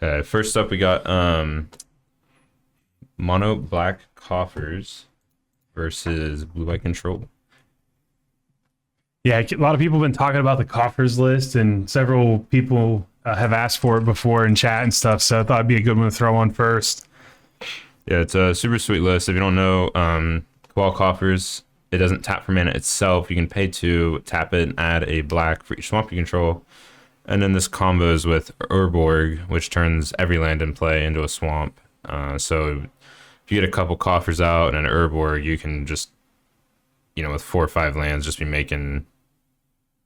Okay, first up we got mono black coffers versus blue white control. Yeah, a lot of people have been talking about the Coffers list, and several people have asked for it before in chat and stuff. So I thought it'd be a good one to throw on first. Yeah, it's a super sweet list. If you don't know, Cabal Coffers, it doesn't tap for mana itself. You can pay to tap it and add a black for each swamp you control. And then this combos with Urborg, which turns every land in play into a swamp. So if you get a couple Coffers out and an Urborg, you can just, with 4 or 5 lands, just be making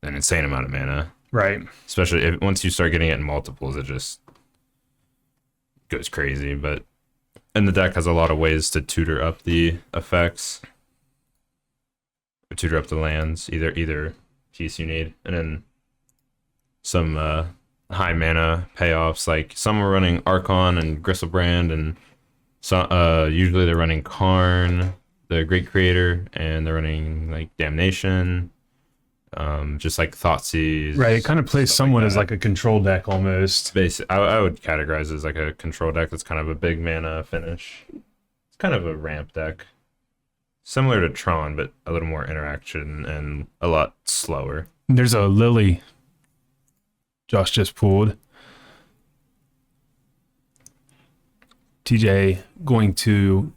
an insane amount of mana. Right. Especially once you start getting it in multiples, it just goes crazy. And the deck has a lot of ways to tutor up the effects, or tutor up the lands, either piece you need, and then some high mana payoffs. Like some are running Archon and Gristlebrand, and some usually they're running Karn, the Great Creator, and they're running like Damnation, just like Thoughtseize. Right. It kind of plays somewhat as like a control deck almost. I would categorize it as like a control deck that's kind of a big mana finish. It's kind of a ramp deck. Similar to Tron, but a little more interaction and a lot slower. There's a Lily Josh just pulled. TJ going to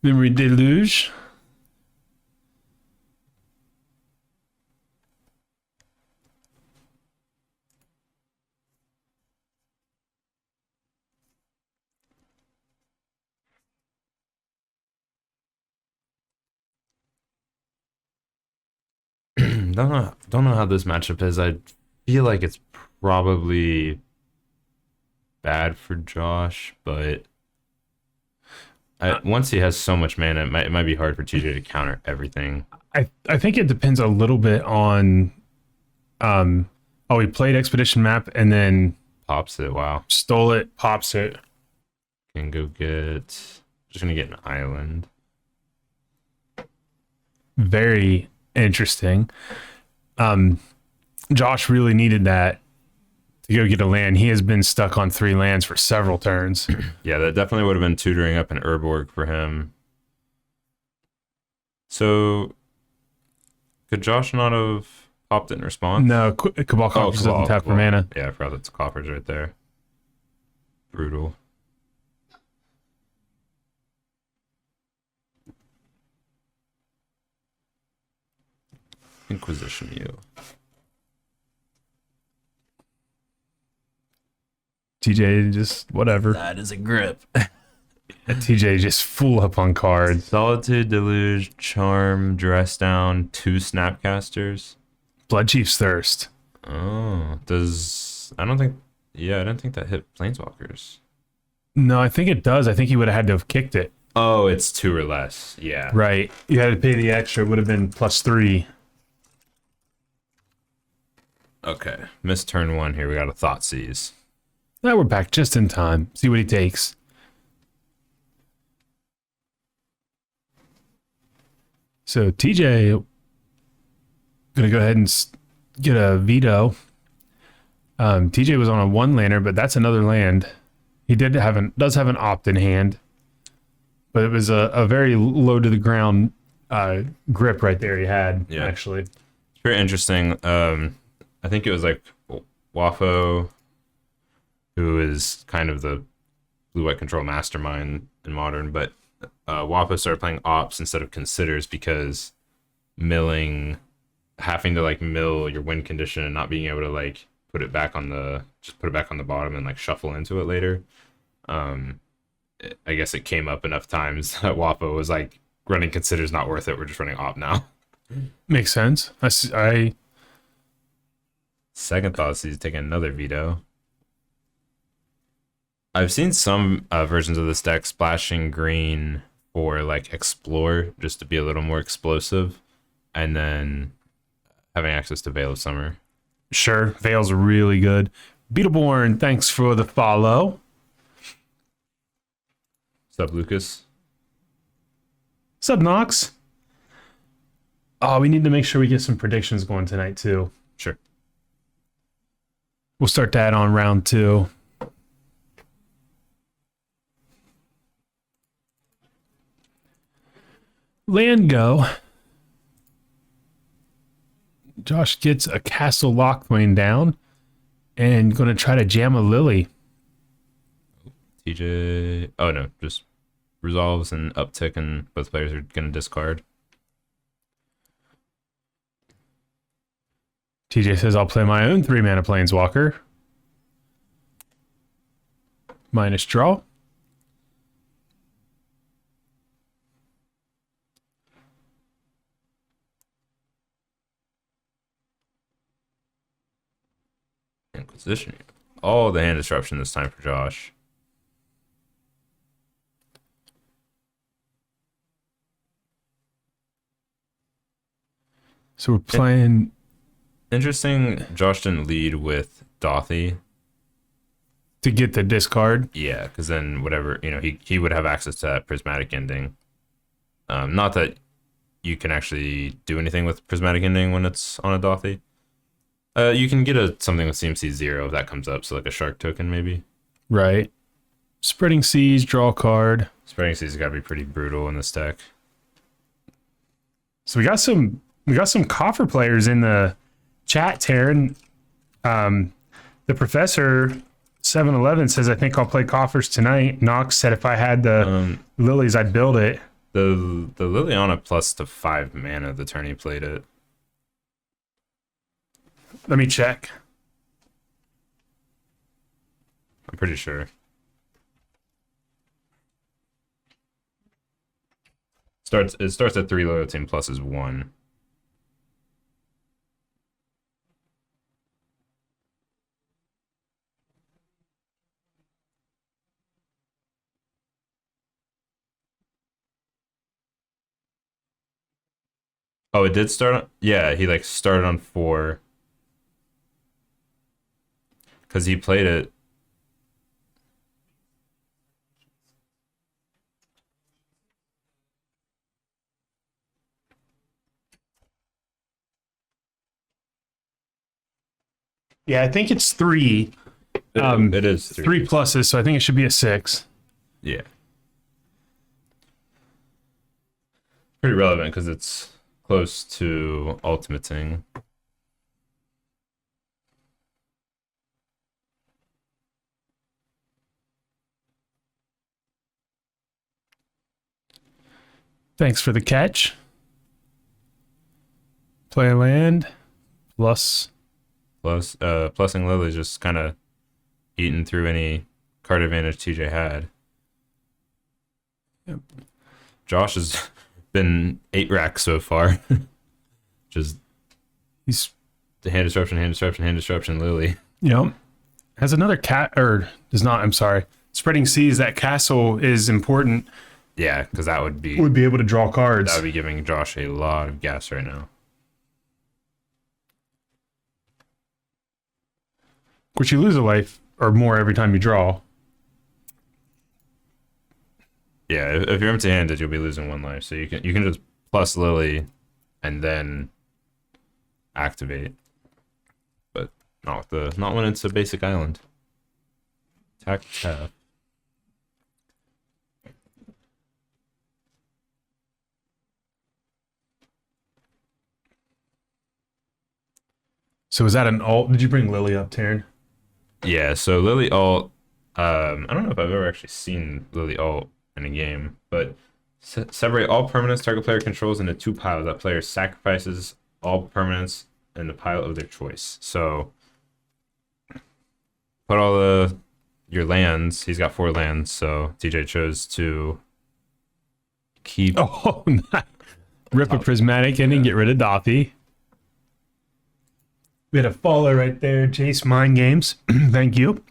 Memory Deluge. Don't know how this matchup is. I feel like it's probably bad for Josh, but once he has so much mana, it might be hard for TJ to counter everything. I think it depends a little bit on he played Expedition Map and then Pops it. Wow. stole it, pops it. Can go get. Just gonna get an island. Very interesting. Josh really needed that to go get a land. He has been stuck on 3 lands for several turns. Yeah, that definitely would have been tutoring up an Urborg for him. So, could Josh not have popped it in response? No, Cabal Coffers doesn't tap for mana. Yeah, I forgot that's Coffers right there. Brutal. Inquisition you. TJ just whatever. That is a grip. TJ just full up on cards. Solitude, Deluge, Charm, Dress Down, 2 Snapcasters. Blood Chief's Thirst. Oh, I don't think that hit Planeswalkers. No, I think it does. I think he would have had to have kicked it. Oh, it's 2 or less. Yeah. Right. You had to pay the extra. It would have been +3. Okay. Missed turn 1 here. We got a Thoughtseize. Now we're back just in time. See what he takes. So TJ gonna go ahead and get a veto. TJ was on a 1-lander, but that's another land. He does have an opt in hand, but it was a very low to the ground grip right there. He had actually. It's very interesting. I think it was like Wafo, who is kind of the blue-white control mastermind in Modern, but Wappa started playing ops instead of considers because having to like mill your win condition and not being able to like put it back on the bottom and like shuffle into it later. I guess it came up enough times that Wappa was like, running considers not worth it. We're just running op now. Makes sense. I Second thoughts, he's taking another veto. I've seen some versions of this deck splashing green for like explore just to be a little more explosive, and then having access to Veil of Summer. Sure, Veil's really good. Beetleborn, thanks for the follow. What's up, Lucas? What's up, Nox? Oh, we need to make sure we get some predictions going tonight too. Sure. We'll start that on round 2. land go. Josh gets a Castle Lockthwain down and going to try to jam a Lily. TJ. Oh no, just resolves and uptick, and both players are going to discard. TJ says, I'll play my own 3-mana Planeswalker. Minus draw. Inquisition. Oh, the hand disruption this time for Josh. So we're playing. Interesting. Josh didn't lead with Dothy. To get the discard. Yeah, because then whatever, he would have access to that prismatic ending. Not that you can actually do anything with prismatic ending when it's on a Dothy. You can get something with CMC 0 if that comes up, so like a shark token maybe. Right. Spreading Seas, draw a card. Spreading Seas has got to be pretty brutal in this deck. So we got some Coffer players in the chat, Taryn. The professor 711 says, I think I'll play Coffers tonight. Nox said if I had the lilies, I'd build it. The Liliana plus to 5 mana the turn he played it. Let me check. I'm pretty sure. It starts at 3 loyalty and plus is 1. Oh, it did start on, yeah, he like started on 4. Because he played it. Yeah, I think it's 3. It is 3 pluses, so I think it should be a 6. Yeah. Pretty relevant because it's close to ultimating. Thanks for the catch. Play a land. Plusing Lily's just kind of eating through any card advantage TJ had. Yep. Josh has been 8 racks so far. Just He's the hand disruption, Lily. Has another cat, or does not, I'm sorry. Spreading Seas, that castle is important. Yeah, because that would be able to draw cards. that would be giving Josh a lot of gas right now. Which you lose a life or more every time you draw. Yeah, if you're empty-handed, you'll be losing 1 life. So you can just plus Lily and then activate, but not when it's a basic island. Tap. So is that an alt? Did you bring Lily up, Taryn? Yeah, so Lily alt. I don't know if I've ever actually seen Lily alt in a game, but separate all permanents target player controls into 2 piles. That player sacrifices all permanents in the pile of their choice. So put all your lands. He's got 4 lands, so TJ chose to keep. Oh, nice. Rip a prismatic ending, get rid of Dothy. We had a follow right there, Jace Mind Games. Thank you.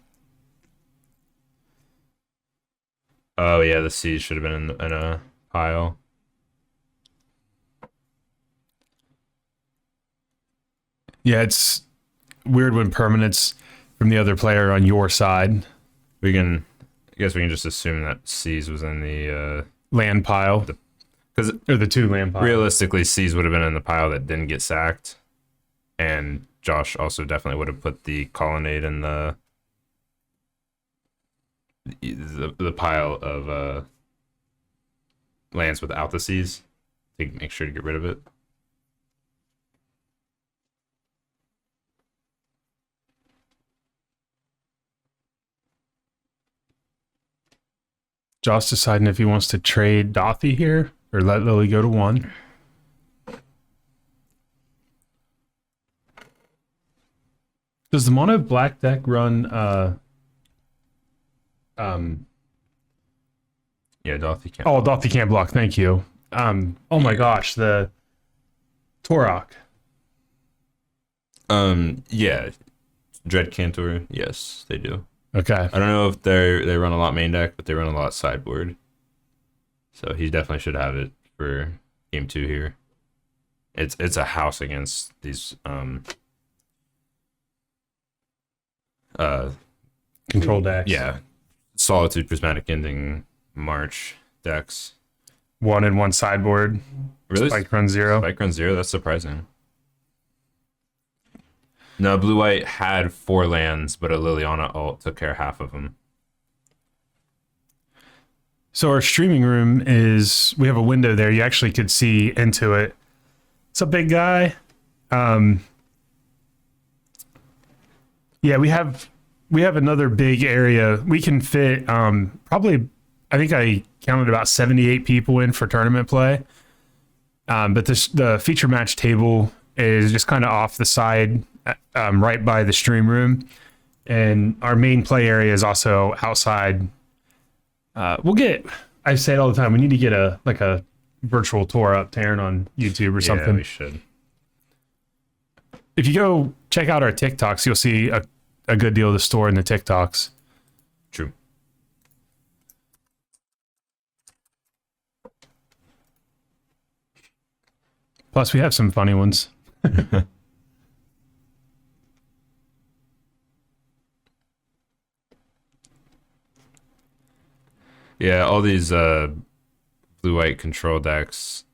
Oh yeah, the C's should have been in a pile. Yeah, it's weird when permanents from the other player on your side. I guess we can just assume that C's was in the Land pile. because Or the 2 land pile. realistically, C's would have been in the pile that didn't get sacked, and Josh also definitely would have put the colonnade in the pile of lands without the C's make sure to get rid of it. Josh deciding if he wants to trade Dothy here or let Lily go to 1. Does the mono black deck run Yeah, Dothy can't. Oh, Dothy can't block, thank you. Oh my gosh, the Torok. Yeah. Dread Cantor, yes, they do. Okay. I don't know if they run a lot main deck, but they run a lot sideboard. So he definitely should have it for game 2 here. It's a house against these Control decks. yeah. Solitude, Prismatic Ending, March decks. 1 and 1 sideboard. Really? Spike run 0. Spike run 0? That's surprising. No, blue-white had 4 lands, but a Liliana ult took care of half of them. So our streaming room is, we have a window there. You actually could see into it. It's a big guy. Yeah, we have another big area. We can fit probably, I think I counted about 78 people in for tournament play. But the feature match table is just kind of off the side, right by the stream room. And our main play area is also outside. I say it all the time, we need to get a virtual tour up, Taryn, on YouTube or something. Yeah, we should. If you go check out our TikToks, you'll see a good deal of the store in the TikToks. True. Plus, we have some funny ones. Yeah, all these blue-white control decks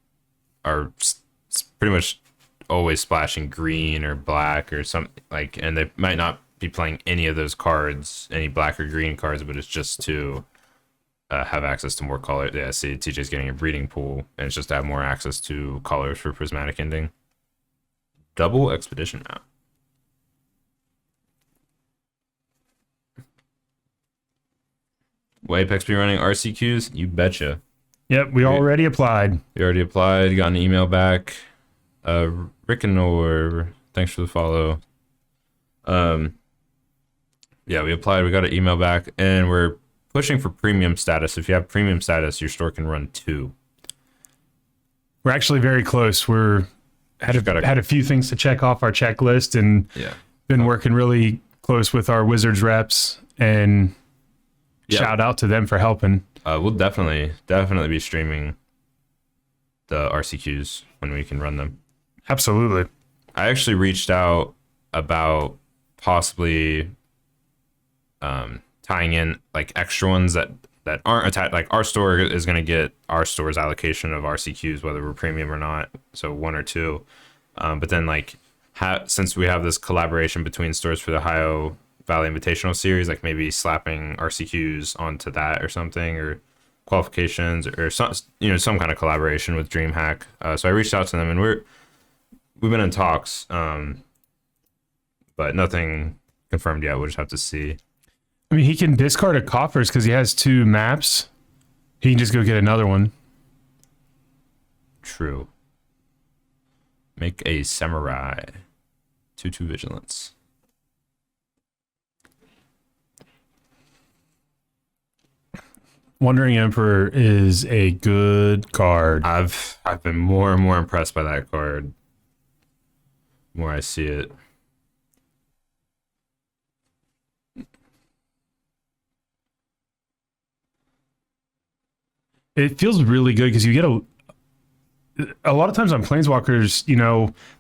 are pretty much always splashing green or black or something like, and they might not be playing any of those cards, any black or green cards, but it's just to have access to more color. Yeah, see, TJ's getting a breeding pool, and it's just to have more access to colors for Prismatic Ending. Double Expedition map. Will Apex be running RCQs? You betcha. Yep, we already applied. We already applied, got an email back. Rick and Nor, thanks for the follow. Yeah, we applied, we got an email back, and we're pushing for premium status. If you have premium status, your store can run 2. We're actually very close. Had a few things to check off our checklist, and been working really close with our Wizards reps, and shout out to them for helping. We'll definitely be streaming the RCQs when we can run them. Absolutely. I actually reached out about possibly tying in like extra ones that aren't attached. Like our store is going to get our store's allocation of RCQs, whether we're premium or not. So 1 or 2. But then like since we have this collaboration between stores for the Ohio Valley Invitational Series, like maybe slapping RCQs onto that or something, or qualifications, or some kind of collaboration with DreamHack. So I reached out to them, and we've been in talks, but nothing confirmed yet. We'll just have to see. I mean, he can discard a Coffers because he has 2 maps. He can just go get another one. True. Make a Samurai. 2/2 Vigilance. Wandering Emperor is a good card. I've been more and more impressed by that card. The more I see it. It feels really good because you get a lot of times on Planeswalkers,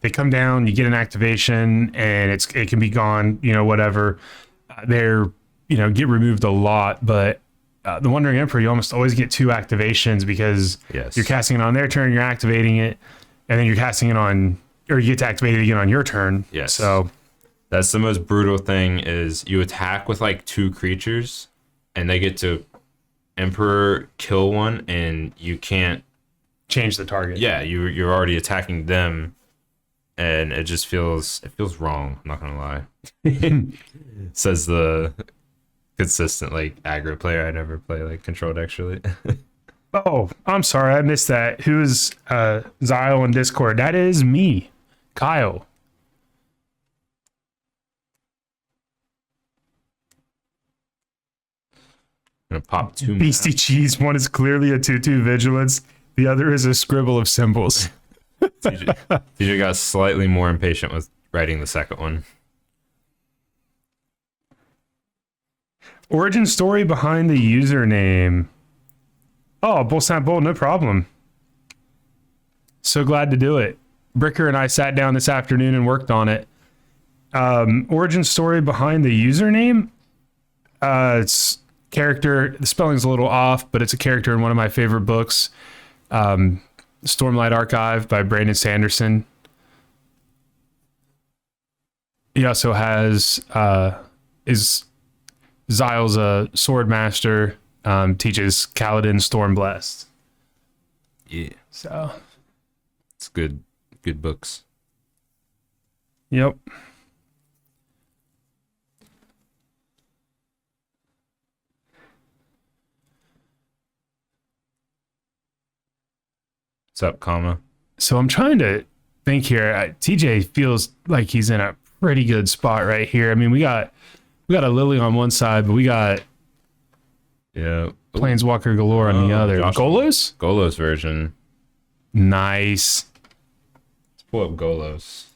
they come down, you get an activation, and it can be gone, whatever. They're, get removed a lot, but the Wandering Emperor, you almost always get 2 activations because you're casting it on their turn, you're activating it, and then you're casting it on, or you get to activate it again on your turn. Yes. So that's the most brutal thing is you attack with like 2 creatures, and they get to Emperor kill one, and you can't change the target. Yeah, you're already attacking them, and it just feels wrong. I'm not gonna lie. Says the consistent like aggro player. I never play like control decks really. Oh, I'm sorry, I missed that. Who's Zyle on Discord? That is me, Kyle. I'm gonna pop 2 Beastie maps. Cheese. One is clearly a 2/2 vigilance. The other is a scribble of symbols. TJ got slightly more impatient with writing the second one. Origin story behind the username. Oh, Bull Snap Bull, no problem. So glad to do it. Bricker and I sat down this afternoon and worked on it. Origin story behind the username. It's character. The spelling's a little off, but it's a character in one of my favorite books, Stormlight Archive by Brandon Sanderson. He also has is Zyle's a sword master. Teaches Kaladin Stormblessed. Yeah, So, it's good books. yep. What's up, comma? So I'm trying to think here. TJ feels like he's in a pretty good spot right here. I mean, we got a Lily on one side, but we got Yeah, Planeswalker galore on the other. Josh- Golos? Golos version. Nice. Let's pull up Golos.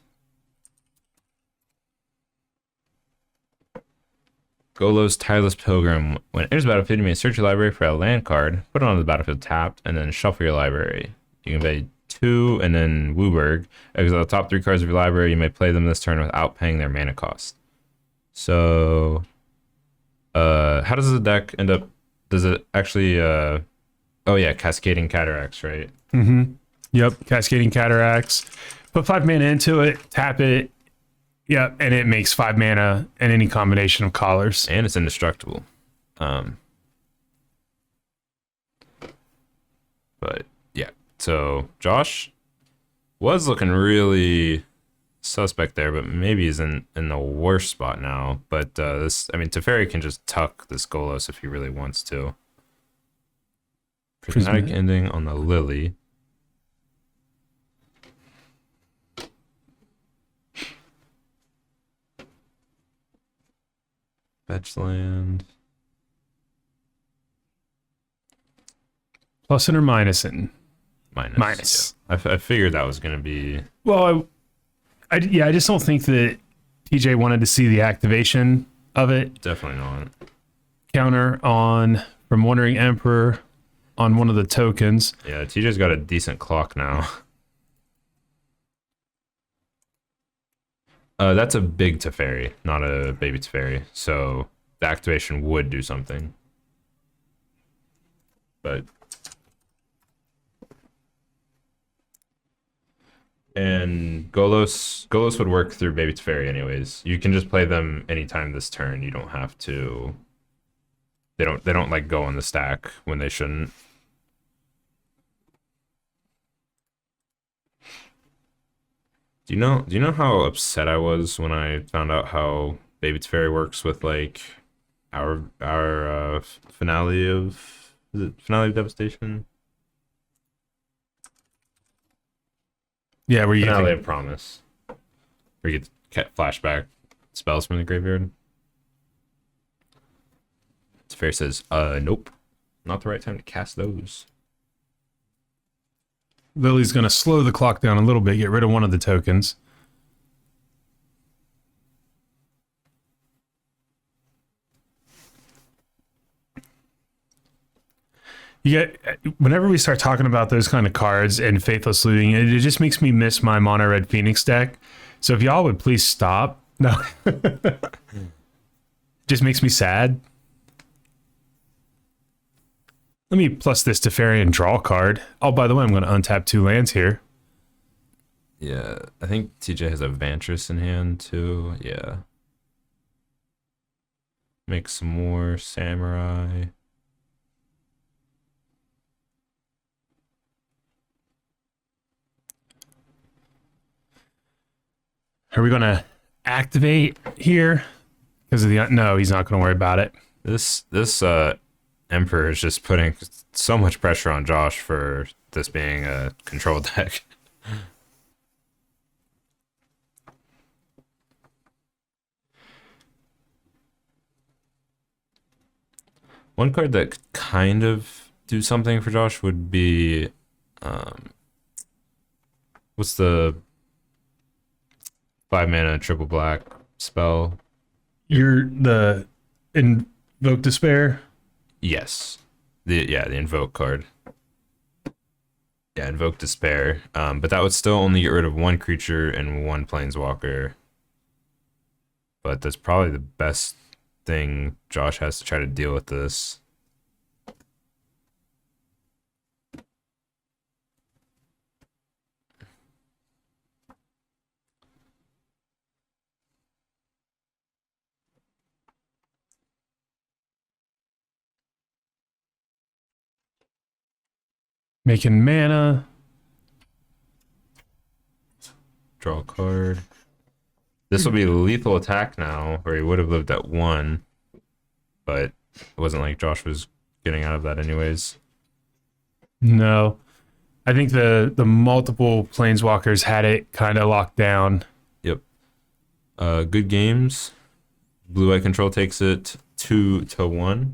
Golos Tireless Pilgrim. When it enters the battlefield, you may search your library for a land card, put it on the battlefield tapped, and then shuffle your library. You can pay 2 and then Wooburg. Exile the top 3 cards of your library. You may play them this turn without paying their mana cost. So, how does the deck end up? Does it actually? Oh yeah, Cascading Cataracts, right? Mm-hmm. Yep. Cascading Cataracts. Put 5 mana into it, tap it. Yep. And it makes 5 mana and any combination of collars. And it's indestructible. But yeah, so Josh was looking really suspect there, but maybe he's in the worst spot now. But Teferi can just tuck this Golos if he really wants to. Prismatic ending on the Lily. Fetch land. Plussing or minusing? Minus. Yeah. I figured that was going to be... Well, I just don't think that TJ wanted to see the activation of it. Definitely not. Counter on from Wandering Emperor on one of the tokens. Yeah, TJ's got a decent clock now. That's a big Teferi, not a baby Teferi. So the activation would do something. But... And Golos would work through Baby Teferi anyways. You can just play them anytime this turn. You don't have to. They don't like go on the stack when they shouldn't. Do you know how upset I was when I found out how Baby Teferi works with like our finale of Devastation? Yeah, where you Finale of Promise. Where you get to flashback spells from the graveyard. Teferi says, nope. Not the right time to cast those. Lily's going to slow the clock down a little bit, get rid of one of the tokens. You get, whenever we start talking about those kind of cards and Faithless Looting, it just makes me miss my Mono Red Phoenix deck. So if y'all would please stop. No. Just makes me sad. Let me plus this Teferi and draw a card. Oh, by the way, I'm going to untap 2 lands here. Yeah, I think TJ has a Vantress in hand too. Yeah. Make some more Samurai. Are we going to activate here? Because of the no, he's not going to worry about it. This Emperor is just putting so much pressure on Josh for this being a control deck. One card that could kind of do something for Josh would be, what's the 5-mana triple black spell? You're the Invoke Despair. Yes, the Invoke card. Yeah, Invoke Despair. But that would still only get rid of one creature and one planeswalker. But that's probably the best thing Josh has to try to deal with this. Making mana. Draw a card. This will be lethal attack now, where he would have lived at 1. But it wasn't like Josh was getting out of that anyways. No. I think the multiple planeswalkers had it kind of locked down. Yep. Good games. Blue Eye Control takes it 2-1.